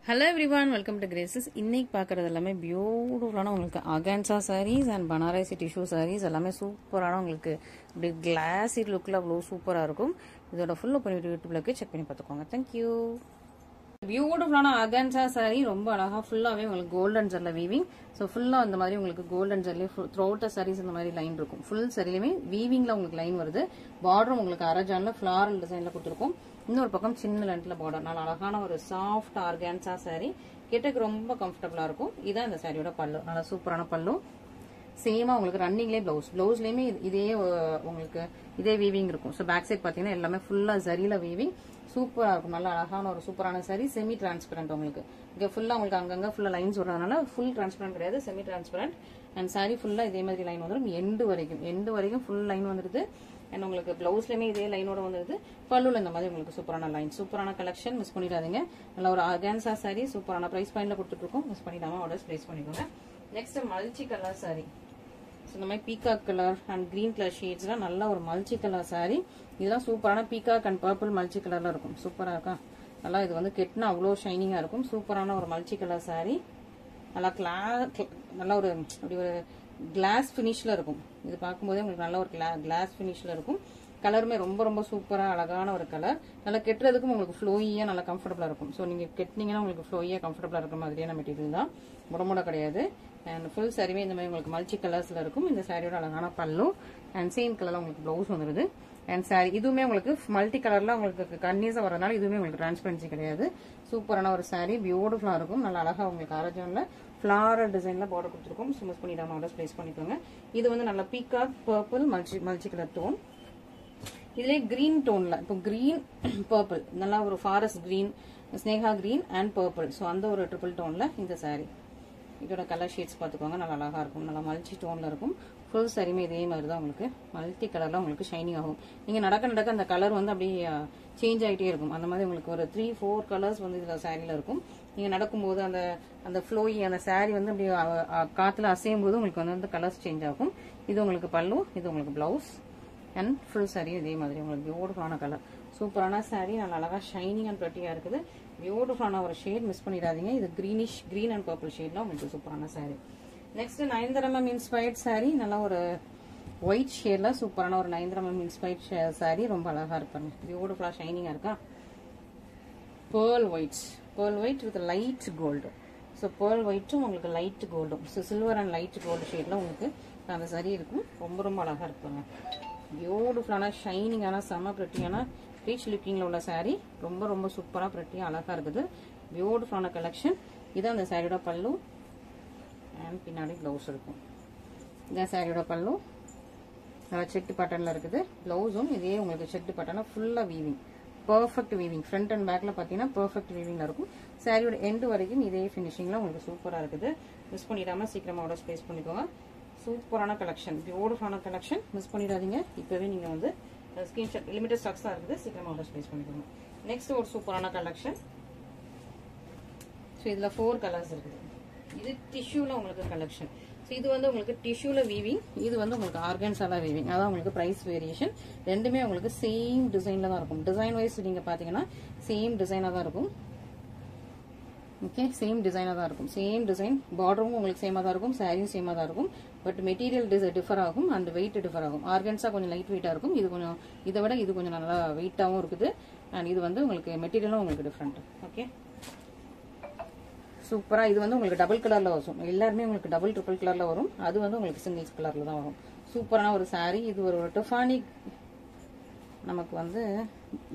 Hello everyone, welcome to Graces. இன்னைக்கு பார்க்குறது எல்லாமே பியூட்டிஃபுல்லான உங்களுக்கு organza sarees and Banarasi tissue sarees எல்லாமே சூப்பரான உங்களுக்கு இப்படி கிளாஸி லுக்கில் அவ்வளோ சூப்பராக இருக்கும். இதோட ஃபுல் பண்ணிட்டு யூடியூப்ல செக் பண்ணி பார்த்துக்கோங்க. தேங்க்யூ. பியூட்டிஃபுல்லான ஆர்கான்சா சாரீ ரொம்ப அழகா ஃபுல்லாகவே உங்களுக்கு கோல்டன் ஜெல்ல வீவிங். ஸோ ஃபுல்லாக இந்த மாதிரி உங்களுக்கு golden jelly throughout sarees இந்த மாதிரி லைன் இருக்கும். ஃபுல் சரியிலுமே வீவிங்ல உங்களுக்கு லைன் வருது. பார்டரும் உங்களுக்கு அரஜான்ல ஃபிளாரல் டிசைன்ல கொடுத்துருக்கும். இன்னொரு பக்கம் சின்ன லென்த்ல பார்டர். நல்ல அழகான ஒரு சாஃப்ட் ஆர்கான்சா சாரீ. கிட்டக்கு ரொம்ப கம்ஃபர்டபுளா இருக்கும். இதான் இந்த சாரியோட பல்லு. நல்ல சூப்பரான பல்லு. சேமா உங்களுக்கு ரன்னிங்லேயே பிளவுஸ்லயுமே இதே உங்களுக்கு இதே வீவிங் இருக்கும். ஸோ பேக் சைட் பாத்தீங்கன்னா எல்லாமே ஃபுல்லா ஜரியில வீவிங் சூப்பரா இருக்கும். நல்ல அழகான ஒரு சூப்பரான சாரி. செமி டிரான்ஸ்பரண்ட் உங்களுக்கு இங்க ஃபுல்லா உங்களுக்கு அங்கங்க ஃபுல்லா லைன்ஸ் வரதுனால ஃபுல் டிரான்ஸ்பரண்ட் கிடையாது, செமி டிரான்ஸ்பரண்ட். அண்ட் சாரி ஃபுல்லா இதே மாதிரி லைன் வந்துடும். எண்டு வரைக்கும் ஃபுல் லைன் வந்துருது. அண்ட் உங்களுக்கு பிளவுஸ்லயுமே இதே லைனோட வந்துருது. பல்லுல இந்த மாதிரி உங்களுக்கு சூப்பரான லைன், சூப்பரான கலெக்ஷன். மிஸ் பண்ணிடாதீங்க. நல்ல ஒரு ஆர்கான்சா சாரி சூப்பரான பிரைஸ் பாயிண்ட்ல கொடுத்துட்டு இருக்கோம். மிஸ் பண்ணிடாம ஆர்டர்ஸ் பிளேஸ் பண்ணிக்கோங்க. Next multi colour sari. இந்த மாதிரி peacock colour and green colour ஷேட்ஸ்லாம் நல்ல ஒரு மல்டி கலர் சாரி. இதெல்லாம் சூப்பரான பீகாக் அண்ட் பர்பிள் மல்டி கலர்ல இருக்கும். சூப்பரா இருக்கா? நல்லா இது வந்து கெட்டினா அவ்வளோ ஷைனிங்கா இருக்கும். சூப்பரான ஒரு மல்டி கலர் சாரி. நல்லா நல்லா ஒரு அப்படி ஒரு கிளாஸ் பினிஷ்ல இருக்கும். இது பார்க்கும்போதே உங்களுக்கு நல்ல ஒரு கிளாஸ் பினிஷ்ல இருக்கும். கலருமே ரொம்ப ரொம்ப சூப்பரா அழகான ஒரு கலர். நல்லா கெட்டுறதுக்கும் உங்களுக்கு ஃப்ளோயியா நல்லா கம்ஃபர்டபுளா இருக்கும். ஸோ நீங்க கெட்டினீங்கன்னா உங்களுக்கு ஃப்ளோயியா கம்ஃபர்டபுளா இருக்கிற மாதிரியான மெட்டீரியல் தான். முடமுட கிடையாது. அண்ட் ஃபுல் சாரிமே இந்த மாதிரி உங்களுக்கு மல்டி கலர்ஸ்ல இருக்கும். இந்த சாரியோட அழகான பல்லு அண்ட் சேம் கலர்ல உங்களுக்கு பிளவுஸ் வந்துருது. அண்ட் சாரி இதுவுமே உங்களுக்கு மல்டி கலர்ல உங்களுக்கு கன்னியூஸா வரதுனால இதுவுமே உங்களுக்கு டிரான்ஸ்பரன்சி கிடையாது. சூப்பரான ஒரு சாரி, பியூட்டிஃபுல்லா இருக்கும். நல்லா அழகா உங்களுக்கு அரஜான்ல ஃபிளாரல் டிசைன்ல பார்டர் கொடுத்துருக்கோம். மிஸ் பண்ணிடாம ஆர்டர்ஸ் பிளேஸ் பண்ணிக்கோங்க. இது வந்து நல்ல peacock purple multi colour tone. இதுல கிரீன் டோன்ல இப்போ கிரீன் பர்பிள் நல்லா ஒரு ஃபாரஸ்ட் கிரீன், ஸ்னேகா கிரீன் அண்ட் பர்பிள். ஸோ அந்த ஒரு ட்ரிபிள் டோன்ல இந்த சாரி. இதோட கலர் ஷேட்ஸ் பார்த்துக்கோங்க. நல்லா அழகா இருக்கும். நல்லா மல்டி டோன்ல இருக்கும். ஃபுல் சாரியுமே இதே மாதிரி தான் உங்களுக்கு மல்டி கலர்ல உங்களுக்கு ஷைனிங் ஆகும். நீங்க நடக்க அந்த கலர் வந்து அப்படியே சேஞ்ச் ஆகிட்டே இருக்கும். அந்த மாதிரி உங்களுக்கு ஒரு 3-4 கலர்ஸ் வந்து இதுல சாரியில இருக்கும். நீங்க நடக்கும்போது அந்த ஃப்ளோயி அந்த சாரி வந்து அப்படியே காத்துல அசையும் போது உங்களுக்கு வந்து அந்த கலர்ஸ் சேஞ்ச் ஆகும். இது உங்களுக்கு பல்லு, இது உங்களுக்கு பிளவுஸ் அண்ட் ஃபுல் சாரி இதே மாதிரி உங்களுக்கு பியூட்டிஃபுல்லான கலர். சூப்பரான சாரி. நல்லா அழகா ஷைனிங் அண்ட் ப்ரெட்டியா இருக்குது. பியூட்டிஃபுல்லான ஒரு ஷேட். மிஸ் பண்ணிடாதீங்க. இது கிரீனிஷ் கிரீன் அண்ட் பர்பிள் ஷேட்ல உங்களுக்கு சூப்பரான சாரி. Next 9 inspired sorry. நல்லா ஒரு ஒயிட் ஷேட்ல சூப்பரான ஒரு 9 இன்ஸ்பயர்ட் சாரி. ரொம்ப அழகா இருப்பாங்க. பியூட்டிஃபுல்லா ஷைனிங்கா இருக்கா? Pearl white with light gold. So pearl ஒயிட்டும் உங்களுக்கு லைட் கோல்டும், so silver and light gold ஷேட்ல உங்களுக்கு அந்த சாரி இருக்கும். ரொம்ப ரொம்ப அழகா இருப்பாங்க. பியூட்டிஃபுல்லான ஷைனிங்கான செம பிரெட்டியான ரீச் லுக்கிங்ல உள்ள சாரி. ரொம்ப ரொம்ப சூப்பரா பிரெட்டியா அழகா இருக்குது. பியூட்டிஃபுல்லான கலெக்ஷன். இதான் அந்த சாரியோட பல்லு அண்ட் பின்னாடி பிளவுஸ் இருக்கும். இதான் சாரியோட பல்லு. செட்டு பேட்டர்ன்ல இருக்குது. பிளவுஸும் இதே உங்களுக்கு செட்டு பேட்டர்ல ஃபுல்லா weaving, perfect weaving. Front and பேக்ல பாத்தீங்கன்னா பர்ஃபெக்ட் வீவிங்ல இருக்கும். சாரியோட எண்டு வரைக்கும் இதே ஃபினிஷிங்ல உங்களுக்கு சூப்பரா இருக்குது. மிஸ் பண்ணிடாம சீக்கிரமா ஆர்டர் பிளேஸ் பண்ணிக்கோங்க. சூப்பரான கலெக்ஷன், பியூட்டிஃபுல்லான கலெக்ஷன். மிஸ் பண்ணிடாதீங்க. இப்பவே நீங்க வந்து ஸ்கிரீன்ஷாட், லிமிடெட் ஸ்டாக்ஸ் தான் இருக்குது. சீக்கிரமா ஆர்டர் பிளேஸ் பண்ணிக்கோங்க. நெக்ஸ்ட் ஒரு சூப்பரான கலெக்ஷன். ஸோ இதுல 4 கலர்ஸ் இருக்குது. இது டிஷ்யூல உங்களுக்கு கலெக்ஷன். ஸோ இது வந்து உங்களுக்கு டிஷ்யூல வீவிங், இது வந்து உங்களுக்கு ஆர்கான்சால வீவிங். அதான் உங்களுக்கு பிரைஸ் வேரியேஷன். ரெண்டுமே உங்களுக்கு சேம் டிசைன்ல தான் இருக்கும். டிசைன் வைஸ் நீங்க பாத்தீங்கன்னா சேம் டிசைனா தான் இருக்கும். ஓகே, சேம் டிசைனா தான் இருக்கும். Same design. பார்டரும் உங்களுக்கு சேமா தான் இருக்கும். சாரியும் சேமா தான் இருக்கும். பட் மெட்டீரியல் டிஃபர் ஆகும் அண்ட் வெயிட் டிஃபர் ஆகும். ஆர்கன்ஸா கொஞ்சம் லைட் வெயிட்டா இருக்கும். இது கொஞ்சம் இதை விட இது கொஞ்சம் நல்லா வெயிட்டாவும் இருக்குது. அண்ட் இது வந்து உங்களுக்கு மெட்டீரியலும் உங்களுக்கு டிஃப்ரெண்ட். ஓகே, சூப்பரா. இது வந்து உங்களுக்கு டபுள் கலர்ல வரும். எல்லாருமே உங்களுக்கு டபுள் ட்ரிபிள் கலர்ல வரும். அது வந்து உங்களுக்கு சிங்கிள்ஸ் கலர்ல தான் வரும். சூப்பரான ஒரு சாரி. இது ஒரு டிஃபானி. நமக்கு வந்து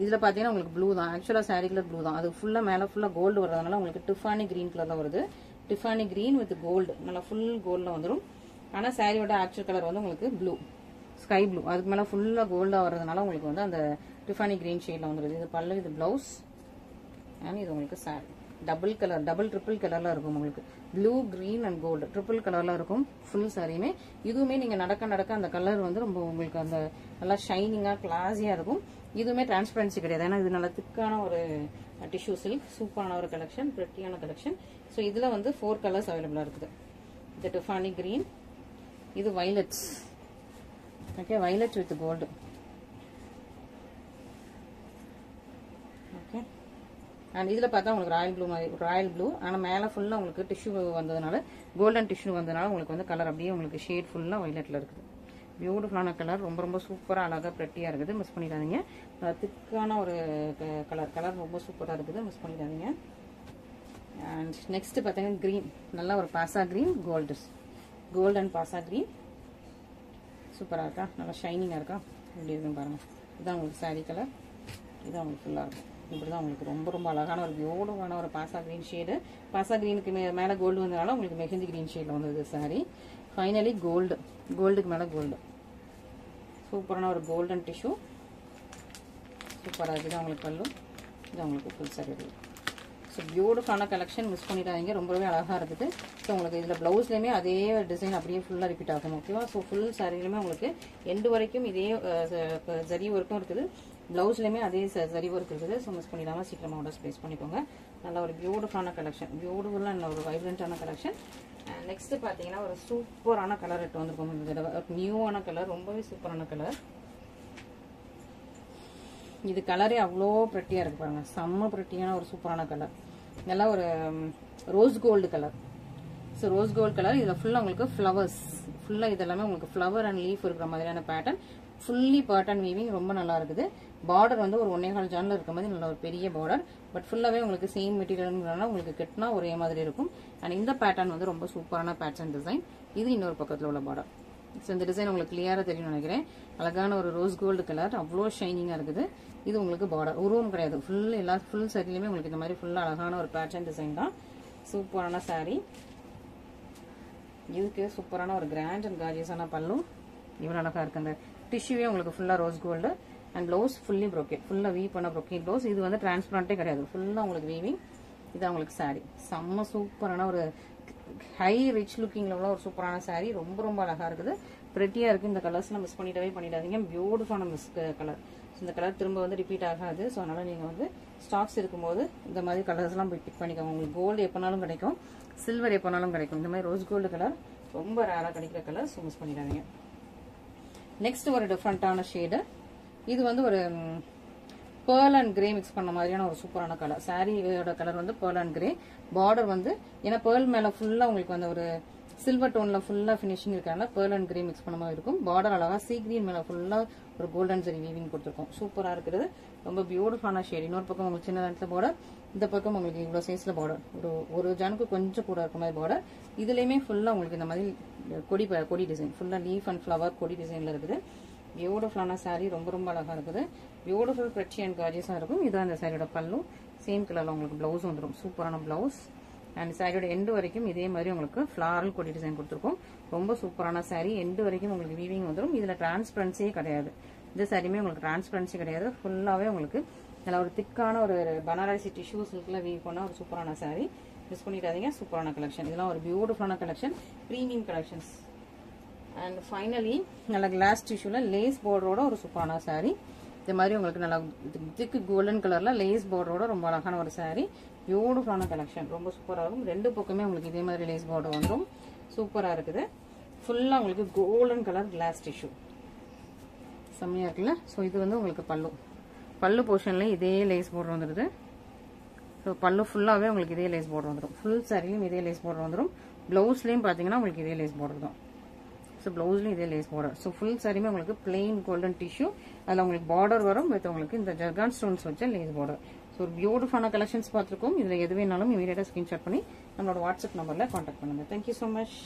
இதுல பாத்தீங்கன்னா உங்களுக்கு ப்ளூ தான். ஆக்சுவலா சாரி கலர் ப்ளூ தான். அது ஃபுல்லா மேல ஃபுல்லா கோல்டு வரதுனால உங்களுக்கு டிஃபானி கிரீன் கலர்ல வருது. டிஃபானி கிரீன் வித் கோல்டு, நல்லா ஃபுல் கோல்ட்ல வந்துடும். ஆனா சாரியோட ஆக்சுவல் கலர் வந்து உங்களுக்கு ப்ளூ, ஸ்கை ப்ளூ. அதுக்கு மேல ஃபுல்லா கோல்டா வரதுனால உங்களுக்கு வந்து அந்த டிஃபானி கிரீன் ஷேட்ல வந்துருது. இது பல்லு, இது பிளவுஸ் அண்ட் இது உங்களுக்கு சாரி. டபுள் கலர், ட்ரிபிள் கலர்ல இருக்கும். உங்களுக்கு blue, green and gold triple கலர்ல இருக்கும் ஃபுல் சாரியுமே. இதுவுமே நீங்க நடக்க அந்த கலர் வந்து ரொம்ப உங்களுக்கு அந்த நல்லா ஷைனிங்கா கிளாஸியா இருக்கும். இதுவுமே டிரான்ஸ்பரன்சி கிடையாது. ஏன்னா இது நல்லா திக்கான ஒரு டிஷ்யூ சில்க். சூப்பரான ஒரு கலெக்ஷன், பிரெட்டியான கலெக்ஷன். ஸோ இதுல வந்து 4 கலர்ஸ் அவைலபிளா இருக்குது. இது டிஃபானி கிரீன், இது violets. Okay, violet with gold. Okay, and இதில் பார்த்தா உங்களுக்கு ராயல் ப்ளூ மாதிரி ராயல் ப்ளூ, ஆனால் மேலே ஃபுல்லாக உங்களுக்கு டிஷ்யூ வந்ததுனால கோல்டன் டிஷ்யூ வந்ததுனால உங்களுக்கு வந்து கலர் அப்படியே உங்களுக்கு ஷேட் ஃபுல்லாக வைலட்டில் இருக்குது. பியூட்டிஃபுல்லான கலர், ரொம்ப ரொம்ப சூப்பராக அழகாக ப்ரெட்டியாக இருக்குது. மிஸ் பண்ணிடாதீங்க. திக்கான ஒரு கலர் ரொம்ப சூப்பராக இருக்குது. மிஸ் பண்ணிடாதீங்க. அண்ட் நெக்ஸ்ட் பார்த்தீங்கன்னா க்ரீன், நல்லா ஒரு பாசா க்ரீன், கோல்டன் பாசா க்ரீன் சூப்பராக இருக்கா, நல்லா ஷைனிங்காக இருக்கா, எப்படி இருக்குன்னு பாருங்கள். இதுதான் உங்களுக்கு சாரீ கலர், இதுதான் உங்களுக்கு ஃபுல்லாக இருக்கும். இப்படி தான் உங்களுக்கு ரொம்ப ரொம்ப அழகான ஒரு பியூட்டிஃபுல்லான ஒரு பாசா க்ரீன் ஷேடு. பாசா க்ரீனுக்கு மேலே கோல்டு வந்ததுனால உங்களுக்கு மெஹந்தி க்ரீன் ஷேடில் வந்தது சாரீ. ஃபைனலி கோல்டுக்கு மேலே கோல்டு, சூப்பரான ஒரு கோல்டன் டிஷ்யூ சூப்பராக இருக்குது. உங்களுக்கு பல்லு, இது உங்களுக்கு ஃபுல் சாரீ இருக்குது. ஸோ பியூட்டிஃபுல்லான கலெக்ஷன், மிஸ் பண்ணிடாதீங்க. ரொம்பவே அழகாக இருக்குது. ஸோ உங்களுக்கு இதில் ப்ளவுஸ்லேயுமே அதே டிசைன் அப்படியே ஃபுல்லாக ரிப்பீட் ஆகும். ஓகேவா? ஸோ ஃபுல் சாரிலையுமே உங்களுக்கு எண்டு வரைக்கும் இதே ஜரி ஒர்க்கும் இருக்குது, ப்ளவுஸ்லேயுமே அதே ஜரி ஒர்க் இருக்குது. ஸோ மிஸ் பண்ணிடாமல் சீக்கிரமாக ஆர்டர்ஸ் ப்ளேஸ் பண்ணிக்கோங்க. நல்ல ஒரு பியூட்டிஃபுல்லான கலெக்ஷன், பியூட்டிஃபுல்லான ஒரு வைப்ரண்ட்டான கலெக்ஷன். நெக்ஸ்ட் பார்த்தீங்கன்னா ஒரு சூப்பரான கலர் எடுத்து வந்திருக்கோம். இந்த தடவை நியூவான கலர், ரொம்பவே சூப்பரான கலர். இது கலரே அவ்வளோ ப்ரெட்டியாக இருக்கு பாருங்க, செம்ம ப்ரெட்டியான ஒரு சூப்பரான கலர். நல்லா ஒரு rose gold colour. So rose gold colour, இதில் ஃபுல்லாக உங்களுக்கு ஃப்ளவர்ஸ், ஃபுல்லாக இதெல்லாமே உங்களுக்கு ஃப்ளவர் அண்ட் லீஃப் இருக்கிற மாதிரியான பேட்டர்ன், ஃபுல்லி பேட்டர்ன் வீவிங் ரொம்ப நல்லா இருக்குது. பார்டர் வந்து ஒரு 1.25 ஜானில் இருக்க மாதிரி நல்ல ஒரு பெரிய பார்டர், பட் ஃபுல்லாகவே உங்களுக்கு சேம் மெட்டீரியல்னால உங்களுக்கு கெட்டினா ஒரே மாதிரி இருக்கும். அண்ட் இந்த பேட்டர்ன் வந்து ரொம்ப சூப்பரான பேட்டர்ன் டிசைன். இது இன்னொரு பக்கத்தில் உள்ள பார்டர். ஸோ இந்த டிசைன் உங்களுக்கு கிளியராக தெரியும்னு நினைக்கிறேன். அழகான ஒரு ரோஸ் கோல்டு கலர், அவ்வளோ ஷைனிங்காக இருக்குது. இது உங்களுக்கு பார்டர் உருவம் கிடையாது, ஃபுல் சாரிலையுமே உங்களுக்கு இந்த மாதிரி ஃபுல்லாக அழகான ஒரு பேட்டர்ன் டிசைன் தான். சூப்பரான சாரீ. இதுக்கு சூப்பரான ஒரு கிராண்ட் அண்ட் கார்ஜியஸான பல்லு, இவ்வளோ அழகாக இருக்கு. அந்த டிஷ்யூவே உங்களுக்கு ஃபுல்லாக rose gold and blouse fully brocade, ஃபுல்லாக வீவ் பண்ண ப்ரோக்கேட் ப்ளவுஸ். இது வந்து டிரான்ஸ்பரண்டே கிடையாது, ஃபுல்லாக உங்களுக்கு வீவிங். இது உங்களுக்கு சாரீ செம்ம சூப்பரான ஒரு ஹை ரிச் லுக்கிங்ல உள்ள ஒரு சூப்பரான சாரீ, ரொம்ப ரொம்ப அழகா இருக்குது, ப்ரெட்டியா இருக்கு. இந்த கலர்ஸ்லாம் மிஸ் பண்ணிடாதீங்க. பியூட்டிஃபுல்லான கலர். இந்த கலர் திரும்ப வந்து ரிப்பீட் ஆகாது. ஸோ அதனால நீங்க வந்து ஸ்டாக்ஸ் இருக்கும்போது இந்த மாதிரி கலர்ஸ்லாம் போய் பிக் பண்ணிக்கோங்க. உங்களுக்கு கோல்டு எப்போனாலும் கிடைக்கும், சில்வர் எப்போனாலும் கிடைக்கும். இந்த மாதிரி ரோஸ் கோல்டு கலர் ரொம்ப ரேராக கிடைக்கிற கலர். ஸோ மிஸ் பண்ணிடாதீங்க. நெக்ஸ்ட் ஒரு டிஃப்ரெண்டான ஷேடு, இது வந்து ஒரு பேர்ல் அண்ட் கிரே மிக்ஸ் பண்ண மாதிரியான ஒரு சூப்பரான கலர். சாரியோட கலர் வந்து பேர்ல் அண்ட் கிரே. பார்டர் வந்து ஏன்னா பேர்ல் மேல ஃபுல்லா உங்களுக்கு வந்து ஒரு சில்வர் டோன்ல ஃபுல்லா ஃபினிஷிங் இருக்கனால பேர்ல் அண்ட் கிரே மிக்ஸ் பண்ண மாதிரி இருக்கும். பார்டர் அழகா சீ கிரீன் மேல ஃபுல்லா ஒரு கோல்டன் ஜரி வீவிங் கொடுத்துருக்கோம். சூப்பரா இருக்குது, ரொம்ப பியூட்டிஃபுல்லான ஷேட். இன்னொரு பக்கம் உங்களுக்கு சின்ன இடத்துல பார்டர், இந்த பக்கம் உங்களுக்கு இவ்வளவு சைஸ்ல பார்டர், ஒரு ஜானுக்கு கொஞ்சம் கூட இருக்க மாதிரி பார்டர். இதுலயுமே ஃபுல்லா உங்களுக்கு இந்த மாதிரி கொடி டிசைன், ஃபுல்லா லீஃப் அண்ட் ஃபிளவர் கொடி டிசைன்ல இருக்குது. பியூட்டிஃபுல்லான சாரீ, ரொம்ப ரொம்ப அழகா இருக்குது. பியூட்டிஃபுல் ப்ரெட்டி அண்ட் கார்ஜியஸா இருக்கும். இதுதான் அந்த சாரியோட பல்லு. சேம் கலர்ல உங்களுக்கு பிளவுஸ் வந்துடும், சூப்பரான பிளவுஸ். அண்ட் சாரியோட எண்டு வரைக்கும் இதே மாதிரி உங்களுக்கு ஃபிளாரல் கொடி டிசைன் கொடுத்துருக்கோம். ரொம்ப சூப்பரான சாரீ, எண்டு வரைக்கும் உங்களுக்கு வீவிங் வந்துடும். இதுல டிரான்ஸ்பரன்சியே கிடையாது, இந்த சாரியுமே உங்களுக்கு டிரான்ஸ்பரன்சி கிடையாது. ஃபுல்லாவே உங்களுக்கு நல்ல ஒரு திக்கான ஒரு பனாரசி டிஷ்யூ சில்க்ல வீவ் பண்ண ஒரு சூப்பரான சாரீ. மிஸ் பண்ணிடாதீங்க. சூப்பரான கலெக்ஷன், இதெல்லாம் ஒரு பியூட்டிஃபுல்லான collection, premium collections. And finally நல்ல கிளாஸ் டிஷ்யூல லேஸ் பார்டரோட ஒரு சூப்பரான சாரீ. இந்த மாதிரி உங்களுக்கு நல்லா திக்கு கோல்டன் கலர்ல லேஸ் பார்டரோட ரொம்ப அழகான ஒரு சாரீ. பியூட்டிஃபுல்லான கலெக்ஷன், ரொம்ப சூப்பராக இருக்கும். ரெண்டு பக்கமே உங்களுக்கு இதே மாதிரி லேஸ் பார்டர் வந்துடும், சூப்பராக இருக்குது. ஃபுல்லா உங்களுக்கு கோல்டன் கலர் கிளாஸ் டிஷ்யூ, செம்மையா இருக்குல்ல. ஸோ இது வந்து உங்களுக்கு பல்லு போர்ஷன்ல இதே லேஸ் பார்டர் வந்துடுது. ஸோ பல்லு ஃபுல்லாவே உங்களுக்கு இதே லேஸ் பார்டர் வந்துடும். ஃபுல் சாரிலையும் இதே லேஸ் பார்டர் வந்துடும். பிளவுஸ்லயும் பாத்தீங்கன்னா உங்களுக்கு இதே லேஸ் பார்டர் தான். ஸோ பிளவுஸ்லயும் இதே லேஸ் பார்டர். ஸோ ஃபுல் சாரியுமே உங்களுக்கு பிளெயின் கோல்டன் டிஷ்யூ, அதில் உங்களுக்கு பார்டர் வரும் வித் உங்களுக்கு இந்த ஜர்கான் ஸ்டோன்ஸ் வச்ச லேஸ் பார்டர். ஸோ ஒரு பியூட்டிஃபுல்லான கலெக்ஷன்ஸ் பார்த்துருக்கோம். இதில் எது வேணாலும் இமீடியட்டாக ஸ்கிரீன்ஷாட் பண்ணி நம்மளோட வாட்ஸ்அப் நம்பர்ல கான்டாக்ட் பண்ணுங்க. Thank you so much.